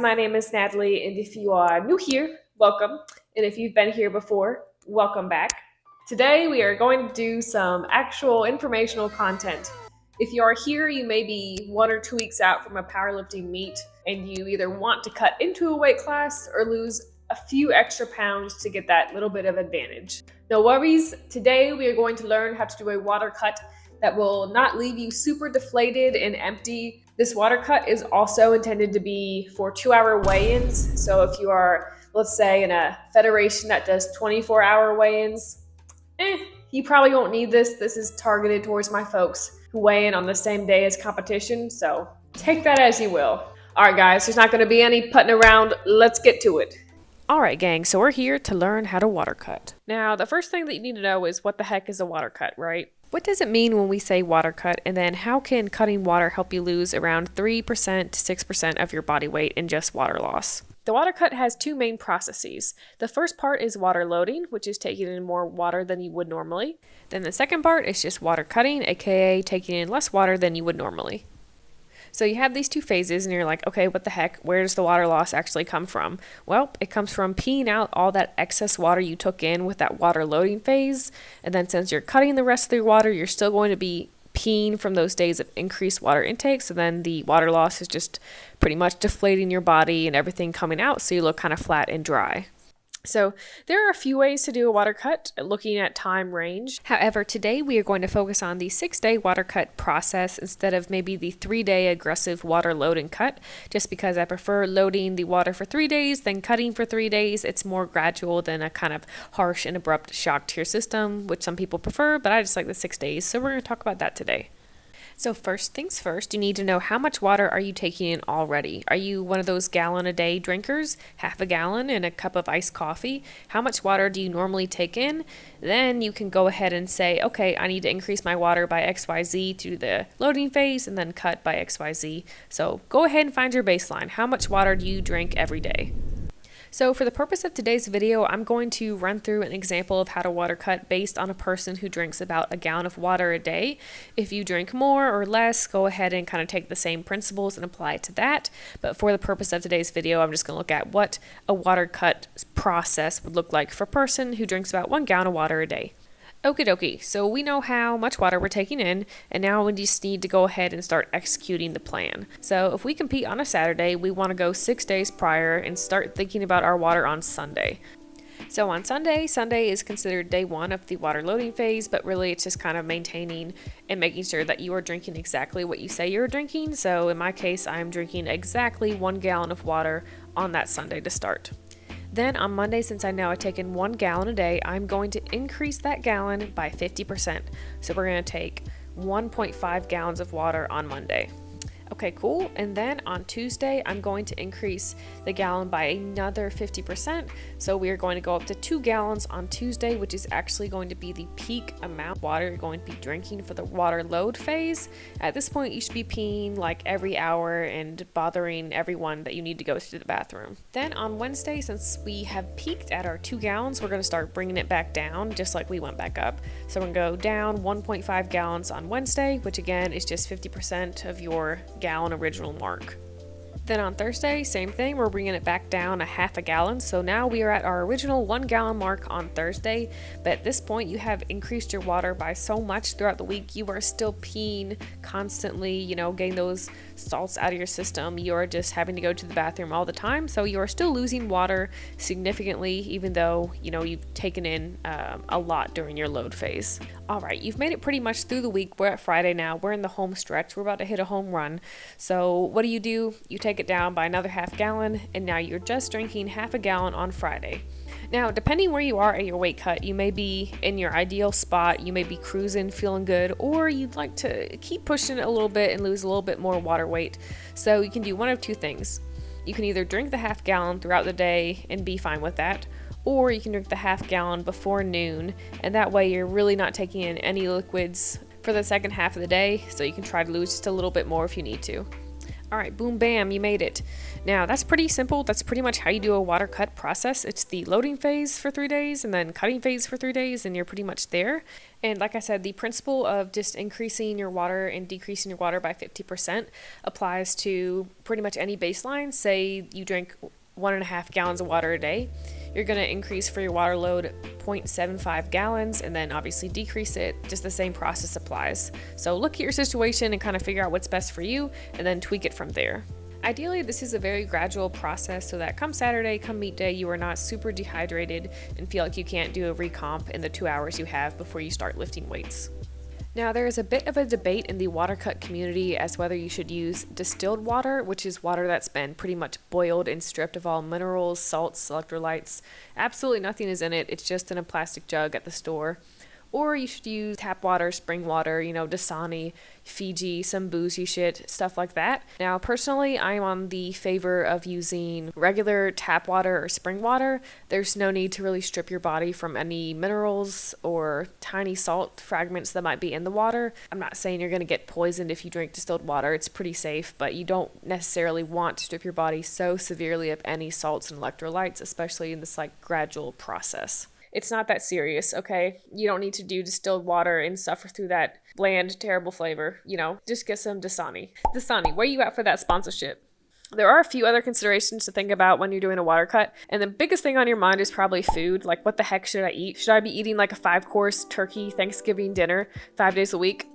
my name is Natalie, and if you are new here, welcome. And if you've been here before, welcome back. Today we are going to do some actual informational content. If you are here, you may be 1 or 2 weeks out from a powerlifting meet, and you either want to cut into a weight class or lose a few extra pounds to get that little bit of advantage. No worries, today we are going to learn how to do a water cut that will not leave you super deflated and empty. This water cut is also intended to be for 2-hour weigh-ins. So if you are, let's say, in a federation that does 24-hour weigh-ins, you probably won't need this. This is targeted towards my folks who weigh in on the same day as competition. So take that as you will. All right, guys, there's not going to be any putting around. Let's get to it. Alright gang, so we're here to learn how to water cut. Now, the first thing that you need to know is what the heck is a water cut, right? What does it mean when we say water cut, and then how can cutting water help you lose around 3% to 6% of your body weight in just water loss? The water cut has two main processes. The first part is water loading, which is taking in more water than you would normally. Then the second part is just water cutting, aka taking in less water than you would normally. So you have these two phases and you're like, okay, what the heck? Where does the water loss actually come from? Well, it comes from peeing out all that excess water you took in with that water loading phase. And then since you're cutting the rest of your water, you're still going to be peeing from those days of increased water intake. So then the water loss is just pretty much deflating your body and everything coming out. So you look kind of flat and dry. So there are a few ways to do a water cut looking at time range. However, today we are going to focus on the 6-day water cut process instead of maybe the 3-day aggressive water load and cut, just because I prefer loading the water for 3 days than cutting for 3 days. It's more gradual than a kind of harsh and abrupt shock to your system, which some people prefer, but I just like the 6 days. So we're going to talk about that today. So first things first, you need to know how much water are you taking in already. Are you one of those gallon-a-day drinkers, half a gallon and a cup of iced coffee? How much water do you normally take in? Then you can go ahead and say, okay, I need to increase my water by XYZ through the loading phase and then cut by XYZ. So go ahead and find your baseline. How much water do you drink every day? So for the purpose of today's video, I'm going to run through an example of how to water cut based on a person who drinks about a gallon of water a day. If you drink more or less, go ahead and kind of take the same principles and apply it to that. But for the purpose of today's video, I'm just going to look at what a water cut process would look like for a person who drinks about 1 gallon of water a day. Okie dokie, so we know how much water we're taking in, and now we just need to go ahead and start executing the plan. So if we compete on a Saturday, we want to go 6 days prior and start thinking about our water on Sunday. So on Sunday is considered day 1 of the water loading phase, but really it's just kind of maintaining and making sure that you are drinking exactly what you say you're drinking. So in my case, I'm drinking exactly 1 gallon of water on that Sunday to start. Then on Monday, since I know I've taken 1 gallon a day, I'm going to increase that gallon by 50%. So we're going to take 1.5 gallons of water on Monday. Okay, cool. And then on Tuesday, I'm going to increase the gallon by another 50%. So we are going to go up to 2 gallons on Tuesday, which is actually going to be the peak amount of water you're going to be drinking for the water load phase. At this point, you should be peeing like every hour and bothering everyone that you need to go to the bathroom. Then on Wednesday, since we have peaked at our 2 gallons, we're going to start bringing it back down just like we went back up. So we're going to go down 1.5 gallons on Wednesday, which again is just 50% of your gallon original mark. Then on Thursday, same thing, we're bringing it back down a half a gallon. So now we are at our original 1 gallon mark on Thursday, but at this point you have increased your water by so much throughout the week. You are still peeing constantly, getting those salts out of your system. You are just having to go to the bathroom all the time. So you are still losing water significantly, even though, you've taken in a lot during your load phase. All right, you've made it pretty much through the week. We're at Friday now. We're in the home stretch. We're about to hit a home run. So what do? You take it down by another half gallon, and now you're just drinking half a gallon on Friday. Now, depending where you are at your weight cut, you may be in your ideal spot, you may be cruising, feeling good, or you'd like to keep pushing it a little bit and lose a little bit more water weight. So you can do one of two things. You can either drink the half gallon throughout the day and be fine with that, or you can drink the half gallon before noon, and that way you're really not taking in any liquids for the second half of the day, so you can try to lose just a little bit more if you need to. All right, boom, bam, you made it. Now, that's pretty simple. That's pretty much how you do a water cut process. It's the loading phase for 3 days and then cutting phase for 3 days, and you're pretty much there. And like I said, the principle of just increasing your water and decreasing your water by 50% applies to pretty much any baseline. Say you drink 1.5 gallons of water a day. You're going to increase for your water load 0.75 gallons and then obviously decrease it. Just the same process applies. So look at your situation and kind of figure out what's best for you and then tweak it from there. Ideally, this is a very gradual process so that come Saturday, come meet day, you are not super dehydrated and feel like you can't do a recomp in the 2 hours you have before you start lifting weights. Now, there is a bit of a debate in the water cut community as whether you should use distilled water, which is water that's been pretty much boiled and stripped of all minerals, salts, electrolytes. Absolutely nothing is in it. It's just in a plastic jug at the store. Or you should use tap water, spring water, Dasani, Fiji, some boozy shit, stuff like that. Now, personally, I'm on the favor of using regular tap water or spring water. There's no need to really strip your body from any minerals or tiny salt fragments that might be in the water. I'm not saying you're going to get poisoned if you drink distilled water. It's pretty safe, but you don't necessarily want to strip your body so severely of any salts and electrolytes, especially in this gradual process. It's not that serious, okay? You don't need to do distilled water and suffer through that bland, terrible flavor, Just get some Dasani. Dasani, where you at for that sponsorship? There are a few other considerations to think about when you're doing a water cut, and the biggest thing on your mind is probably food. Like, what the heck should I eat? Should I be eating like a 5-course turkey Thanksgiving dinner 5 days a week?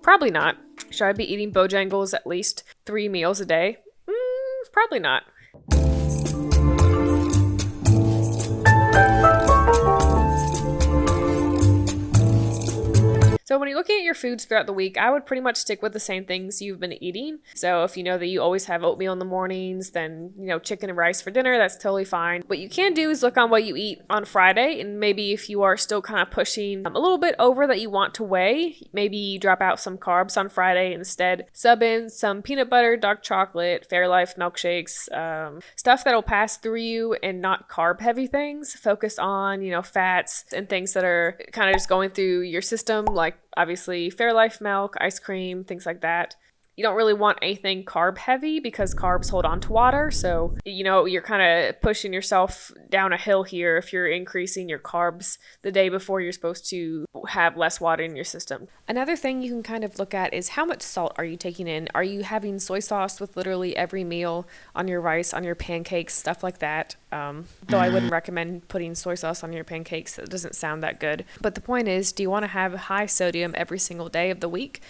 Probably not. Should I be eating Bojangles at least 3 meals a day? Probably not. So when you're looking at your foods throughout the week, I would pretty much stick with the same things you've been eating. So if you know that you always have oatmeal in the mornings, then, chicken and rice for dinner, that's totally fine. What you can do is look on what you eat on Friday, and maybe if you are still kind of pushing a little bit over that you want to weigh, maybe drop out some carbs on Friday and instead. Sub in some peanut butter, dark chocolate, Fairlife milkshakes, stuff that'll pass through you and not carb heavy things. Focus on, fats and things that are kind of just going through your system, like obviously Fairlife milk, ice cream, things like that. You don't really want anything carb heavy because carbs hold on to water. So, you're kind of pushing yourself down a hill here if you're increasing your carbs the day before you're supposed to have less water in your system. Another thing you can kind of look at is how much salt are you taking in? Are you having soy sauce with literally every meal on your rice, on your pancakes, stuff like that? Though I wouldn't recommend putting soy sauce on your pancakes. It doesn't sound that good. But the point is, do you want to have high sodium every single day of the week?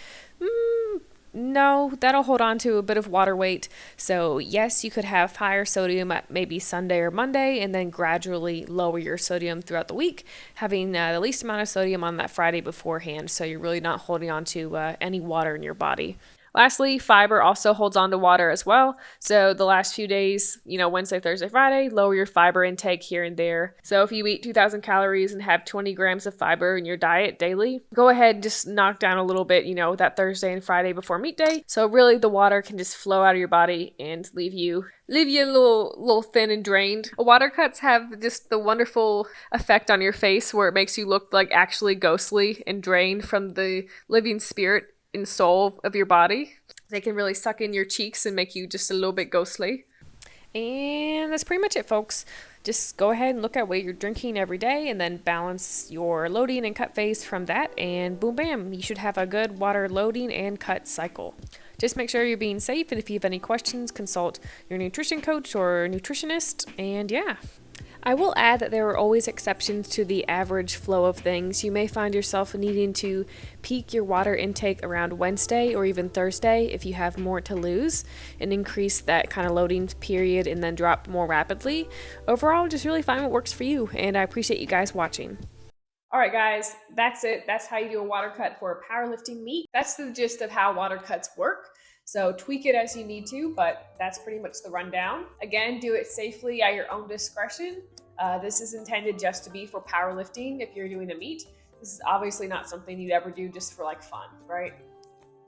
No, that'll hold on to a bit of water weight. So yes, you could have higher sodium at maybe Sunday or Monday and then gradually lower your sodium throughout the week, having the least amount of sodium on that Friday beforehand. So you're really not holding on to any water in your body. Lastly, fiber also holds on to water as well. So the last few days, Wednesday, Thursday, Friday, lower your fiber intake here and there. So if you eat 2,000 calories and have 20 grams of fiber in your diet daily, go ahead and just knock down a little bit, that Thursday and Friday before meat day. So really the water can just flow out of your body and leave you a little thin and drained. Water cuts have just the wonderful effect on your face where it makes you look like actually ghostly and drained from the living spirit and soul of your body. They can really suck in your cheeks and make you just a little bit ghostly. And that's pretty much it, folks. Just go ahead and look at what you're drinking every day and then balance your loading and cut phase from that, and boom bam, you should have a good water loading and cut cycle. Just make sure you're being safe, and if you have any questions, consult your nutrition coach or nutritionist, and yeah. I will add that there are always exceptions to the average flow of things. You may find yourself needing to peak your water intake around Wednesday or even Thursday if you have more to lose, and increase that kind of loading period and then drop more rapidly. Overall, just really find what works for you, and I appreciate you guys watching. All right, guys, that's it. That's how you do a water cut for a powerlifting meet. That's the gist of how water cuts work. So tweak it as you need to, but that's pretty much the rundown. Again, do it safely at your own discretion. This is intended just to be for powerlifting if you're doing a meet. This is obviously not something you'd ever do just for fun, right?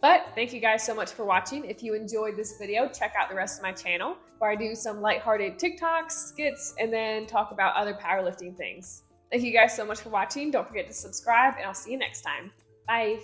But thank you guys so much for watching. If you enjoyed this video, check out the rest of my channel where I do some lighthearted TikToks, skits, and then talk about other powerlifting things. Thank you guys so much for watching. Don't forget to subscribe, and I'll see you next time. Bye.